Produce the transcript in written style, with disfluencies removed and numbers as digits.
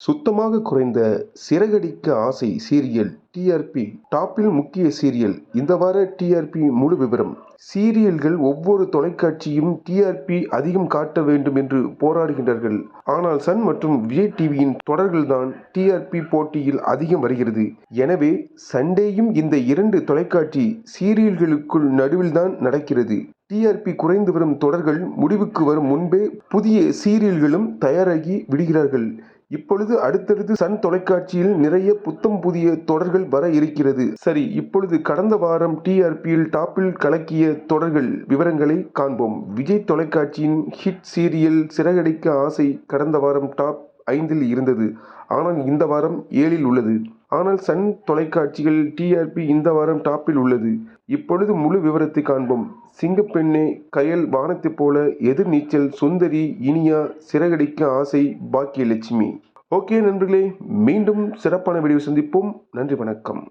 சுத்தமாக குறைந்த சிறகடிக்க ஆசை சீரியல் டிஆர்பி டாப்பில் முக்கிய சீரியல் இந்த வார டிஆர்பி முழு விவரம். சீரியல்கள் ஒவ்வொரு தொலைக்காட்சியும் டிஆர்பி அதிகம் காட்ட வேண்டும் என்று போராடுகின்றார்கள். ஆனால் சன் மற்றும் விஜய் டிவியின் தொடர்கள்தான் டிஆர்பி போட்டியில் அதிகம் வருகிறது. எனவே சண்டேயும் இந்த இரண்டு தொலைக்காட்சி சீரியல்களுக்குள் நடுவில்தான் நடக்கிறது. டிஆர்பி குறைந்து வரும் தொடர்கள் முடிவுக்கு வரும் முன்பே புதிய சீரியல்களும் தயாராகி விடுகிறார்கள். இப்பொழுது அடுத்தடுத்து சன் தொலைக்காட்சியில் நிறைய புத்தம் புதிய தொடர்கள் வர இருக்கிறது. சரி, இப்பொழுது கடந்த வாரம் டிஆர்பியில் டாப்பில் கலக்கிய தொடர்கள் விவரங்களை காண்போம். விஜய் தொலைக்காட்சியின் ஹிட் சீரியல் சிறகடிக்க ஆசை கடந்த வாரம் டாப் 5 இருந்தது. ஆனால் இந்த வாரம் 7 உள்ளது. ஆனால் சன் தொலைக்காட்சிகள் டிஆர்பி இந்த வாரம் டாப்பில் உள்ளது. இப்பொழுது முழு விவரத்தை காண்போம். சிங்கப்பெண்ணே, கயல், வானத்தை போல, எதிர்நீச்சல், சுந்தரி, இனியா, சிறகடிக்க ஆசை, பாக்கியலட்சுமி. ஓகே நண்பர்களே, மீண்டும் சிறப்பான வீடியோ சந்திப்போம். நன்றி, வணக்கம்.